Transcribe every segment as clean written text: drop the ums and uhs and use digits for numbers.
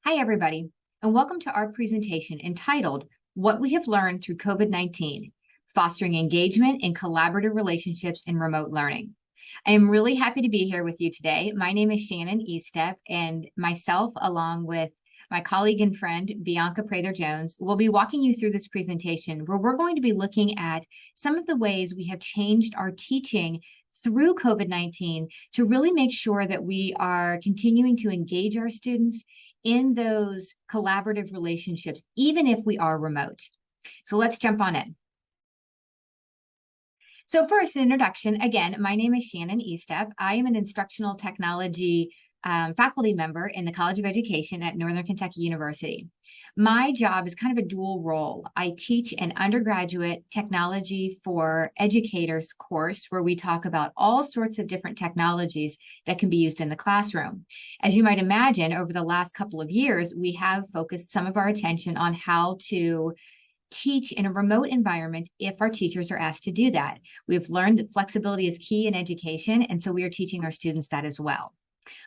Hi, everybody, and welcome to our presentation entitled What We Have Learned Through COVID-19, Fostering Engagement and Collaborative Relationships in Remote Learning. I am really happy to be here with you today. My name is Shannon Eastep, and myself, along with my colleague and friend, Bianca Prather-Jones, will be walking you through this presentation where we're going to be looking at some of the ways we have changed our teaching through COVID-19 to really make sure that we are continuing to engage our students in those collaborative relationships, even if we are remote. So let's jump on in. So first, an introduction. Again, my name is Shannon Eastep. I am an instructional technology faculty member in the College of Education at Northern Kentucky University. My job is kind of a dual role. I teach an undergraduate technology for educators course where we talk about all sorts of different technologies that can be used in the classroom. As you might imagine, over the last couple of years, we have focused some of our attention on how to teach in a remote environment if our teachers are asked to do that. We've learned that flexibility is key in education, and so we are teaching our students that as well.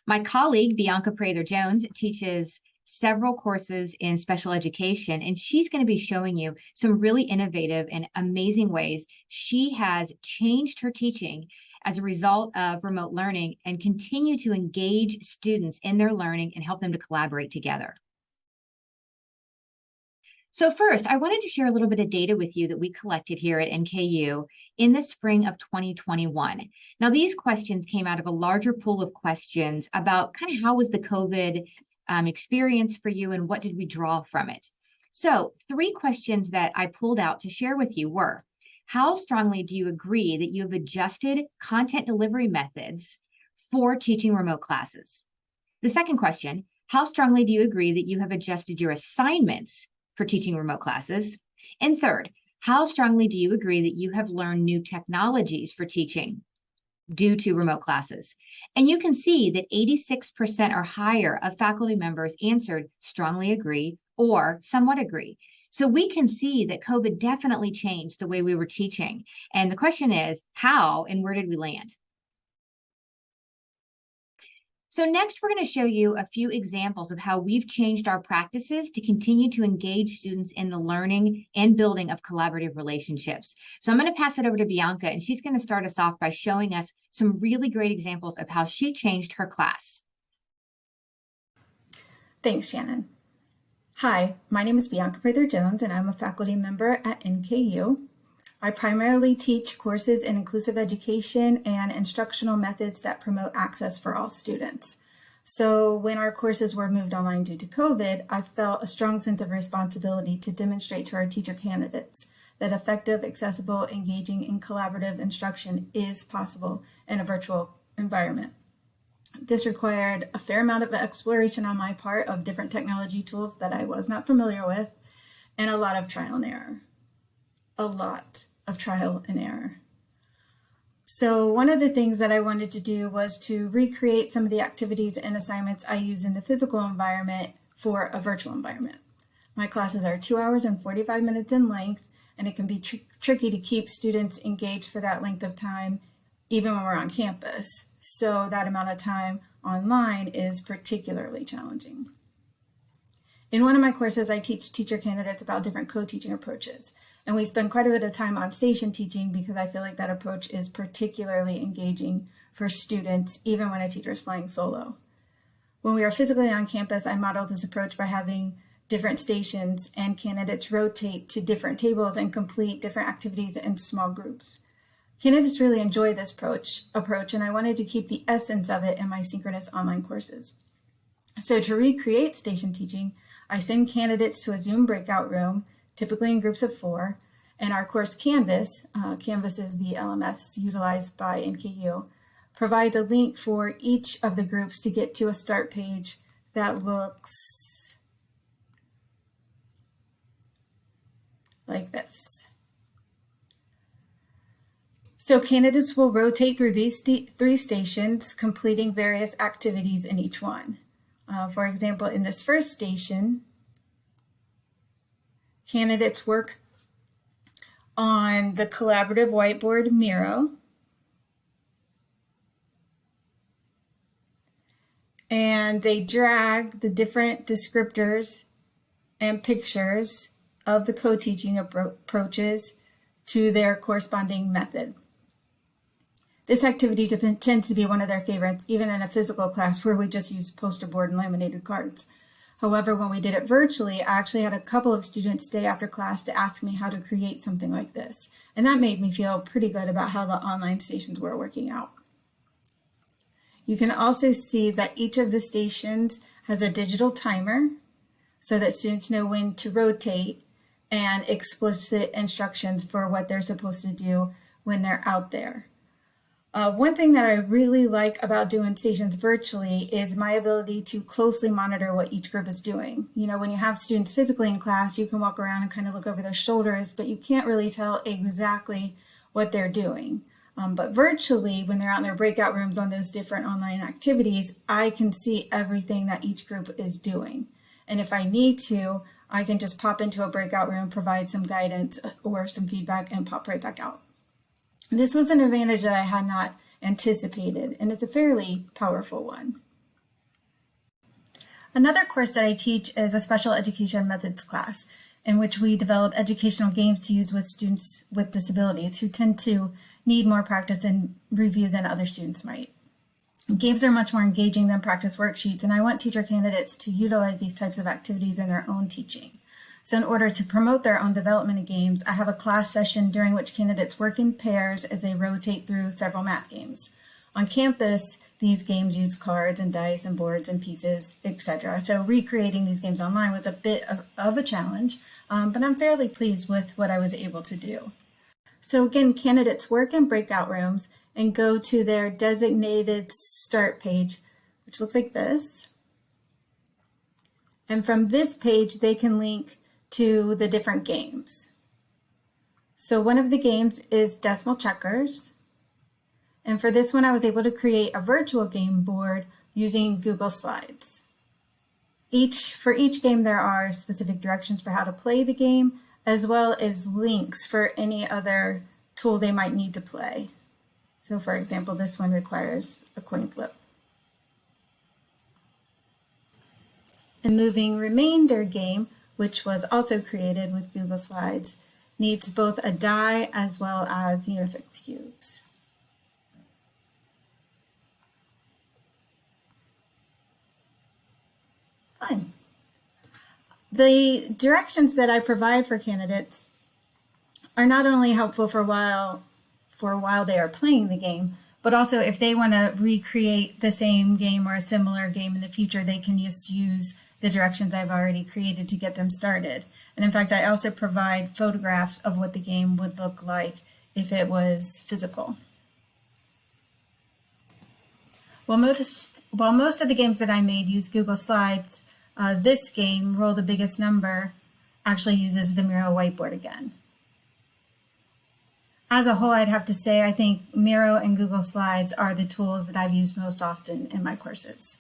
My colleague, Bianca Prather-Jones, teaches several courses in special education, and she's going to be showing you some really innovative and amazing ways she has changed her teaching as a result of remote learning and continue to engage students in their learning and help them to collaborate together. So first, I wanted to share a little bit of data with you that we collected here at NKU in the spring of 2021. Now, these questions came out of a larger pool of questions about kind of how was the COVID experience for you and what did we draw from it. So 3 questions that I pulled out to share with you were, how strongly do you agree that you have adjusted content delivery methods for teaching remote classes? The second question, how strongly do you agree that you have adjusted your assignments for teaching remote classes? And third, how strongly do you agree that you have learned new technologies for teaching due to remote classes? And you can see that 86% or higher of faculty members answered strongly agree or somewhat agree. So we can see that COVID definitely changed the way we were teaching. And the question is, how and where did we land? So next, we're going to show you a few examples of how we've changed our practices to continue to engage students in the learning and building of collaborative relationships. So I'm going to pass it over to Bianca, and she's going to start us off by showing us some really great examples of how she changed her class. Thanks, Shannon. Hi, my name is Bianca Prather-Jones, and I'm a faculty member at NKU. I primarily teach courses in inclusive education and instructional methods that promote access for all students. So when our courses were moved online due to COVID, I felt a strong sense of responsibility to demonstrate to our teacher candidates that effective, accessible, engaging, and collaborative instruction is possible in a virtual environment. This required a fair amount of exploration on my part of different technology tools that I was not familiar with, and a lot of trial and error. So one of the things that I wanted to do was to recreate some of the activities and assignments I use in the physical environment for a virtual environment. My classes are 2 hours and 45 minutes in length, and it can be tricky to keep students engaged for that length of time, even when we're on campus. So that amount of time online is particularly challenging. In one of my courses, I teach teacher candidates about different co-teaching approaches. And we spend quite a bit of time on station teaching because I feel like that approach is particularly engaging for students, even when a teacher is flying solo. When we are physically on campus, I model this approach by having different stations and candidates rotate to different tables and complete different activities in small groups. Candidates really enjoy this approach, and I wanted to keep the essence of it in my synchronous online courses. So to recreate station teaching, I send candidates to a Zoom breakout room, typically in groups of 4, and our course Canvas, Canvas is the LMS utilized by NKU, provides a link for each of the groups to get to a start page that looks like this. So candidates will rotate through these 3 stations, completing various activities in each one. For example, in this first station, candidates work on the collaborative whiteboard Miro. and they drag the different descriptors and pictures of the co-teaching approaches to their corresponding method. This activity tends to be one of their favorites, even in a physical class where we just use poster board and laminated cards. However, when we did it virtually, I actually had a couple of students stay after class to ask me how to create something like this. And that made me feel pretty good about how the online stations were working out. You can also see that each of the stations has a digital timer so that students know when to rotate, and explicit instructions for what they're supposed to do when they're out there. One thing that I really like about doing stations virtually is my ability to closely monitor what each group is doing. You know, when you have students physically in class, you can walk around and kind of look over their shoulders, but you can't really tell exactly what they're doing. But virtually, when they're out in their breakout rooms on those different online activities, I can see everything that each group is doing. And if I need to, I can just pop into a breakout room, provide some guidance or some feedback, and pop right back out. This was an advantage that I had not anticipated, and it's a fairly powerful one. Another course that I teach is a special education methods class, in which we develop educational games to use with students with disabilities who tend to need more practice and review than other students might. Games are much more engaging than practice worksheets, and I want teacher candidates to utilize these types of activities in their own teaching. So in order to promote their own development of games, I have a class session during which candidates work in pairs as they rotate through several math games. On campus, these games use cards and dice and boards and pieces, etc. So recreating these games online was a bit of a challenge, but I'm fairly pleased with what I was able to do. So again, candidates work in breakout rooms and go to their designated start page, which looks like this. And from this page, they can link to the different games. So one of the games is decimal checkers. And for this one, I was able to create a virtual game board using Google Slides. For each game, there are specific directions for how to play the game, as well as links for any other tool they might need to play. So for example, this one requires a coin flip. A moving remainder game, which was also created with Google Slides, needs both a die as well as Unifix cubes. Fun. The directions that I provide for candidates are not only helpful for while they are playing the game, but also if they want to recreate the same game or a similar game in the future, they can just use the directions I've already created to get them started. And in fact, I also provide photographs of what the game would look like if it was physical. While most of the games that I made use Google Slides, this game, Roll the Biggest Number, actually uses the Miro whiteboard again. As a whole, I'd have to say I think Miro and Google Slides are the tools that I've used most often in my courses.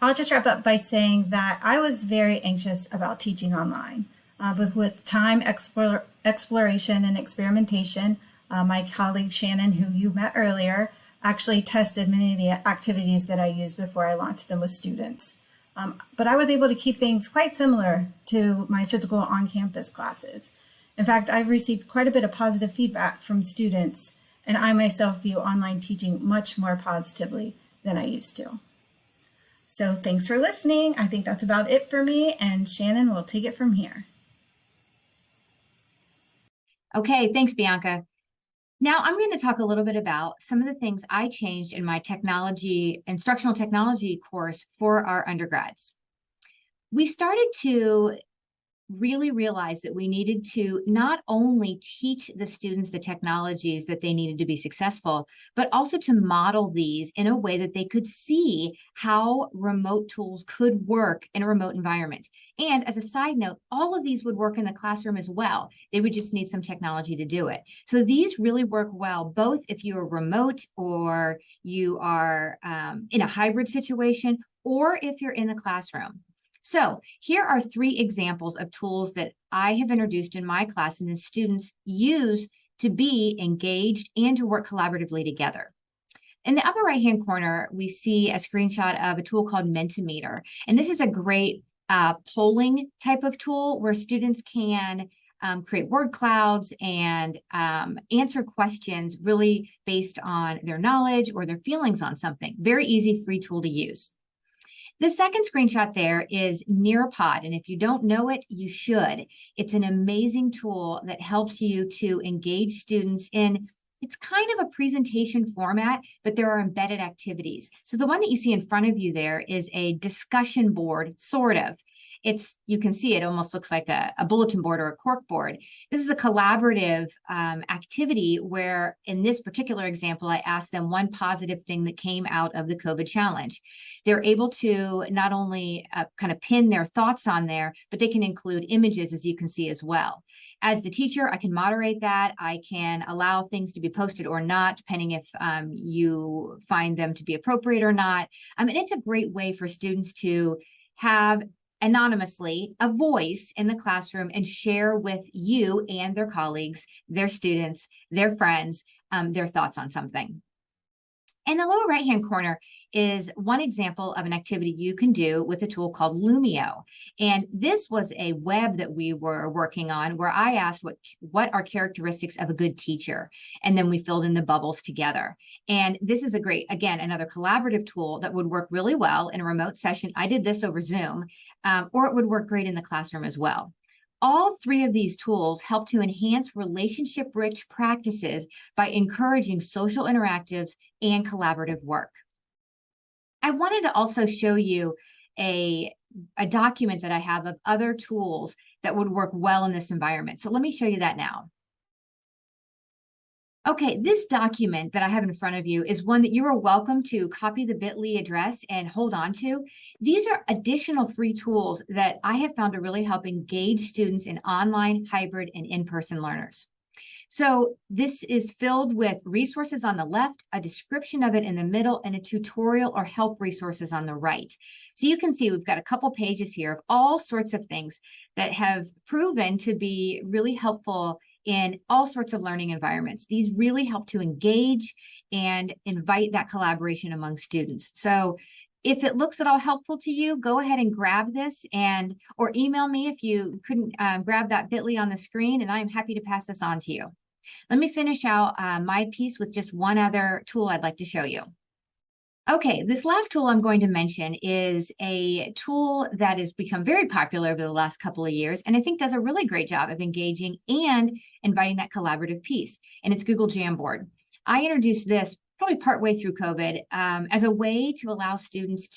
I'll just wrap up by saying that I was very anxious about teaching online. But with time, exploration, and experimentation, my colleague Shannon, who you met earlier, actually tested many of the activities that I used before I launched them with students. But I was able to keep things quite similar to my physical on-campus classes. In fact, I've received quite a bit of positive feedback from students, and I myself view online teaching much more positively than I used to. So thanks for listening. I think that's about it for me, and Shannon will take it from here. Okay, thanks, Bianca. Now I'm going to talk a little bit about some of the things I changed in my instructional technology course for our undergrads. We started to really realize that we needed to not only teach the students the technologies that they needed to be successful, but also to model these in a way that they could see how remote tools could work in a remote environment. And as a side note, all of these would work in the classroom as well. They would just need some technology to do it. So these really work well, both if you're remote or you are in a hybrid situation, or if you're in a classroom. So here are 3 examples of tools that I have introduced in my class and the students use to be engaged and to work collaboratively together. In the upper right-hand corner, we see a screenshot of a tool called Mentimeter. And this is a great polling type of tool where students can create word clouds and answer questions really based on their knowledge or their feelings on something. Very easy, free tool to use. The second screenshot there is Nearpod, and if you don't know it, you should. It's an amazing tool that helps you to engage students in, it's kind of a presentation format, but there are embedded activities. So the one that you see in front of you there is a discussion board, sort of. You can see it almost looks like a bulletin board or a cork board. This is a collaborative activity where, in this particular example, I asked them one positive thing that came out of the COVID challenge. They're able to not only kind of pin their thoughts on there, but they can include images, as you can see as well. As the teacher, I can moderate that. I can allow things to be posted or not, depending if you find them to be appropriate or not. And it's a great way for students to have anonymously a voice in the classroom and share with you and their colleagues, their students, their friends, their thoughts on something. In the lower right-hand corner is one example of an activity you can do with a tool called Lumio. And this was a web that we were working on where I asked what are characteristics of a good teacher? And then we filled in the bubbles together. And this is a great, again, another collaborative tool that would work really well in a remote session. I did this over Zoom, or it would work great in the classroom as well. All three of these tools help to enhance relationship-rich practices by encouraging social interactives and collaborative work. I wanted to also show you a document that I have of other tools that would work well in this environment. So let me show you that now. Okay, this document that I have in front of you is one that you are welcome to copy the bit.ly address and hold on to. These are additional free tools that I have found to really help engage students in online, hybrid, and in-person learners. So this is filled with resources on the left, a description of it in the middle, and a tutorial or help resources on the right. So you can see we've got a couple pages here of all sorts of things that have proven to be really helpful in all sorts of learning environments. These really help to engage and invite that collaboration among students. So if it looks at all helpful to you, go ahead and grab this or email me if you couldn't grab that bit.ly on the screen, and I'm happy to pass this on to you. Let me finish out my piece with just one other tool I'd like to show you. Okay, this last tool I'm going to mention is a tool that has become very popular over the last couple of years, and I think does a really great job of engaging and inviting that collaborative piece, and it's Google Jamboard. I introduced this probably partway through COVID as a way to allow students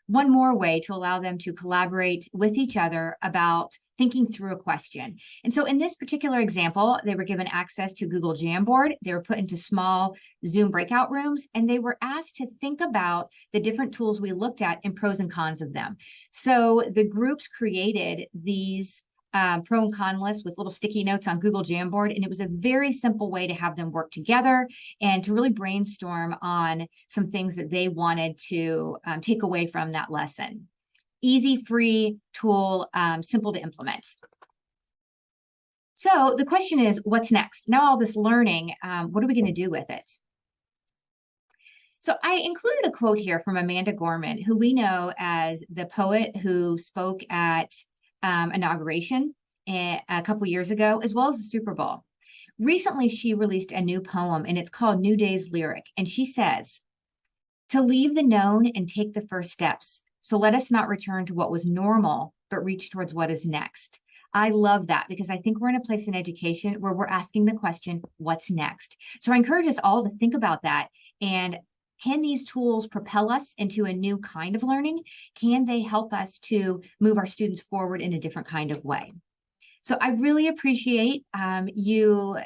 one more way to allow them to collaborate with each other about thinking through a question. And so in this particular example, they were given access to Google Jamboard. They were put into small Zoom breakout rooms, and they were asked to think about the different tools we looked at and pros and cons of them. So the groups created these pro and con lists with little sticky notes on Google Jamboard, and it was a very simple way to have them work together and to really brainstorm on some things that they wanted to take away from that lesson. Easy, free tool, simple to implement. So the question is, what's next? Now all this learning, what are we going to do with it? So I included a quote here from Amanda Gorman, who we know as the poet who spoke at inauguration a couple years ago, as well as the Super Bowl. Recently, she released a new poem, and it's called New Day's Lyric. And she says, "To leave the known and take the first steps. So let us not return to what was normal, but reach towards what is next." I love that because I think we're in a place in education where we're asking the question, what's next? So I encourage us all to think about that. And can these tools propel us into a new kind of learning? Can they help us to move our students forward in a different kind of way? So I really appreciate you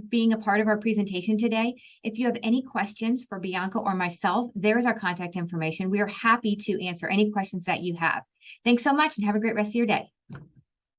being a part of our presentation today. If you have any questions for Bianca or myself, there's our contact information. We are happy to answer any questions that you have. Thanks so much and have a great rest of your day.